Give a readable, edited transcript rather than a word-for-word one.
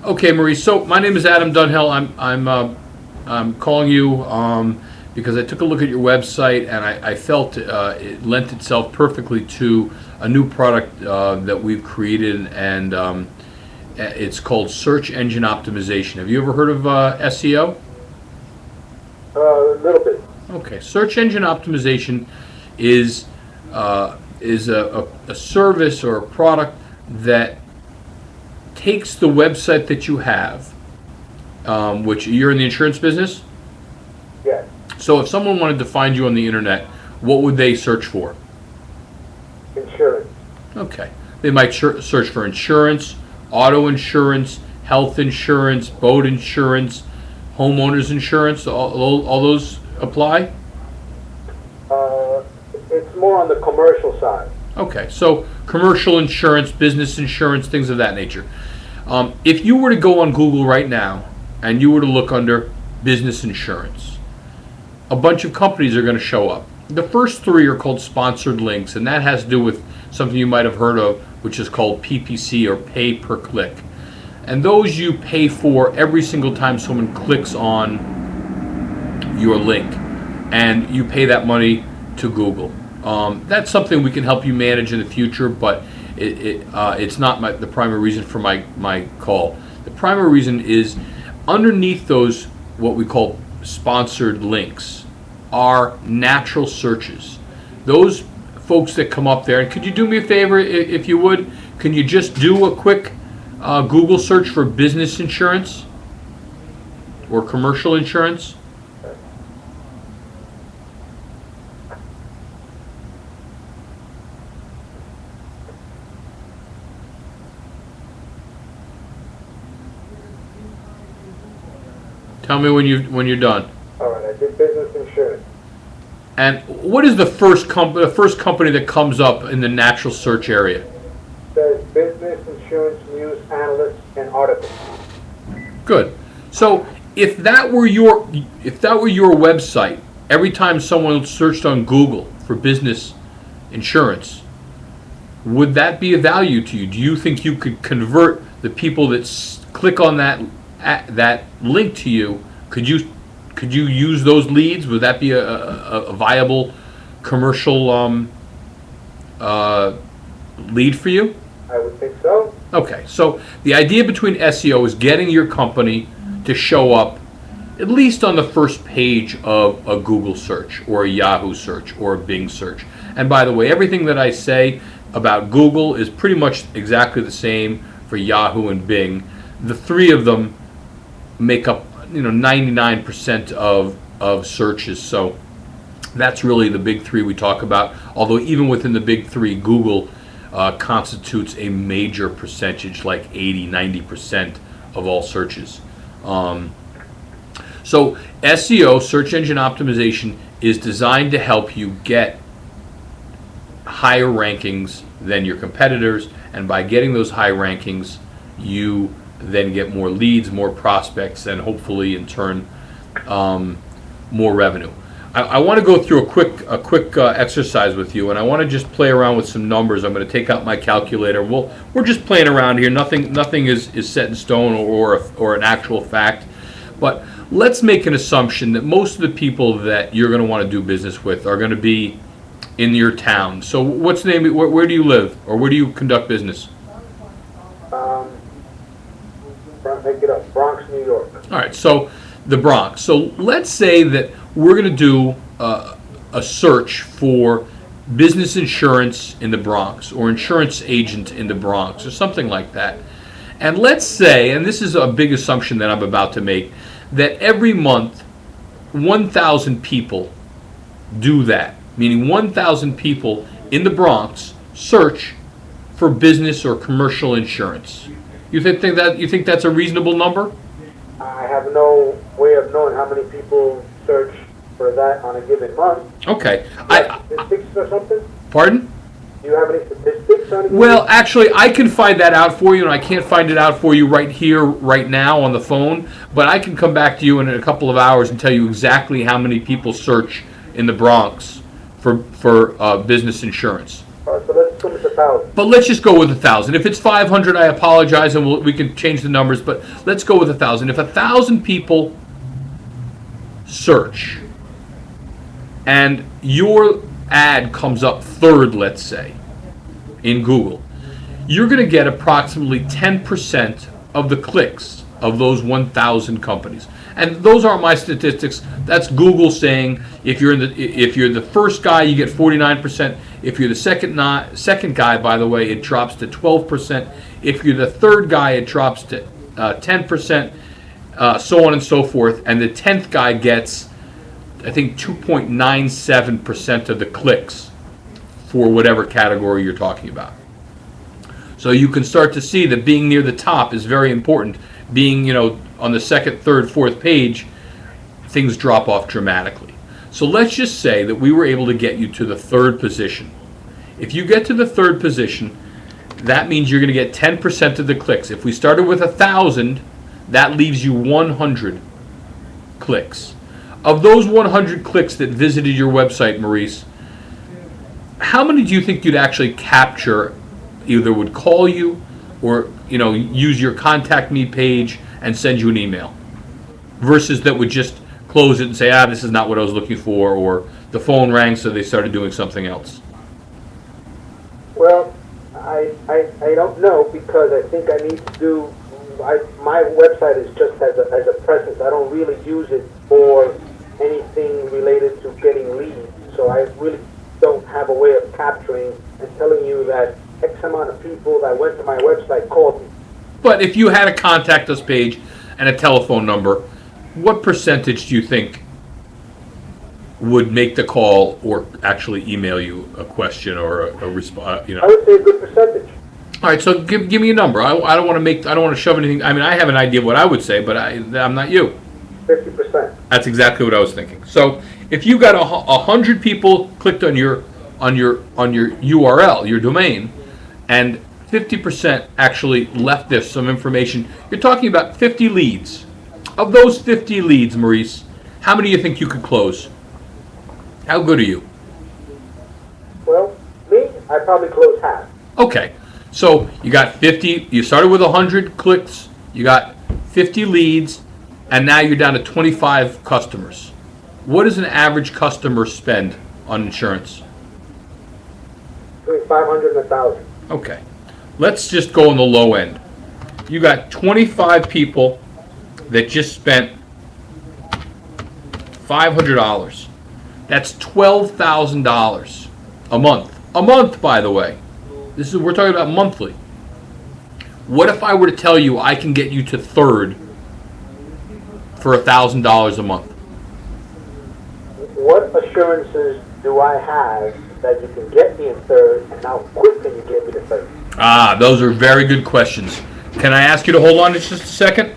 Okay, Maurice. So my name is Adam Dunhill. I'm calling you because I took a look at your website and I felt it lent itself perfectly to a new product that we've created, and it's called search engine optimization. Have you ever heard of SEO? A little bit. Okay, search engine optimization is a service or a product that takes the website that you have, which you're in the insurance business. Yes. So if someone wanted to find you on the internet, what would they search for? Insurance. Okay, they might search for insurance, auto insurance, health insurance, boat insurance, homeowners insurance. All those apply? It's more on the commercial side. Okay, so commercial insurance, business insurance, things of that nature. If you were to go on Google right now and you were to look under business insurance, a bunch of companies are going to show up. The first three are called sponsored links, and that has to do with something you might have heard of, which is called PPC, or pay per click. And those you pay for every single time someone clicks on your link, and you pay that money to Google. That's something we can help you manage in the future, but it's not the primary reason for my call. The primary reason is underneath those, what we call sponsored links, are natural searches. Those folks that come up there, and could you do me a favor, if you would? Can you just do a quick Google search for business insurance or commercial insurance? Tell me when you're done. All right, I did business insurance. And what is the first company that comes up in the natural search area? It says business insurance news analyst and articles. Good. So if that were your website, every time someone searched on Google for business insurance, would that be of value to you? Do you think you could convert the people that click on that link to you? Could you use those leads? Would that be a viable commercial lead for you? I would think so. Okay, so the idea between SEO is getting your company to show up at least on the first page of a Google search or a Yahoo search or a Bing search. And by the way, everything that I say about Google is pretty much exactly the same for Yahoo and Bing. The three of them make up 99% of searches. So that's really the big three we talk about. Although even within the big three, Google constitutes a major percentage, like 80-90% of all searches. So SEO, search engine optimization, is designed to help you get higher rankings than your competitors, and by getting those high rankings, you then get more leads, more prospects, and hopefully in turn more revenue. I want to go through a quick exercise with you, and I want to just play around with some numbers. I'm going to take out my calculator. We're just playing around here. Nothing is set in stone or an actual fact. But let's make an assumption that most of the people that you're going to want to do business with are going to be in your town. So what's the name? Where do you live, or where do you conduct business? Make it up. Bronx, New York. All right, so the Bronx. So let's say that we're going to do a search for business insurance in the Bronx, or insurance agent in the Bronx, or something like that. And let's say, and this is a big assumption that I'm about to make, that every month 1,000 people do that, meaning 1,000 people in the Bronx search for business or commercial insurance. You think that's a reasonable number? I have no way of knowing how many people search for that on a given month. Okay. Statistics or something? Pardon? Do you have any statistics on it? Well, actually, I can find that out for you, and I can't find it out for you right here, right now on the phone, but I can come back to you in a couple of hours and tell you exactly how many people search in the Bronx for business insurance. So assume it's 1,000. But let's just go with 1,000. If it's 500, I apologize, and we can change the numbers. But let's go with 1,000. If 1,000 people search, and your ad comes up third, let's say, in Google, you're going to get approximately 10% of the clicks of those 1,000 companies. And those aren't my statistics. That's Google saying if you're the first guy, you get 49%. If you're the second guy, by the way, it drops to 12%. If you're the third guy, it drops to 10%, so on and so forth. And the 10th guy gets, I think, 2.97% of the clicks for whatever category you're talking about. So you can start to see that being near the top is very important. Being, on the second, third, fourth page, things drop off dramatically. So let's just say that we were able to get you to the third position. If you get to the third position, that means you're going to get 10% of the clicks. If we started with 1,000, that leaves you 100 clicks. Of those 100 clicks that visited your website, Maurice, how many do you think you'd actually capture, either would call you or use your contact me page and send you an email, versus that would just close it and say, this is not what I was looking for, or the phone rang so they started doing something else? Well, I don't know, because I think I need to do, my website is just as a presence. I don't really use it for anything related to getting leads. So I really don't have a way of capturing and telling you that X amount of people that went to my website called me. But if you had a contact us page and a telephone number, what percentage do you think would make the call or actually email you a question or a response? I would say a good percentage. All right, so give me a number. I don't want to shove anything. I mean, I have an idea of what I would say, but I'm not you. 50%. That's exactly what I was thinking. So if you got 100 people clicked on your URL, your domain, and 50% actually left this some information, you're talking about 50 leads. Of those 50 leads, Maurice, how many do you think you could close? How good are you? Well, me, I probably close half. Okay, so you got 50, you started with 100 clicks, you got 50 leads, and now you're down to 25 customers. What does an average customer spend on insurance? Between 500 and 1,000. Okay, let's just go on the low end. You got 25 people that just spent $500. That's $12,000 a month. A month, by the way. We're talking about monthly. What if I were to tell you I can get you to third for $1,000 a month? What assurances do I have that you can get me in third, and how quick can you get me to third? Those are very good questions. Can I ask you to hold on just a second?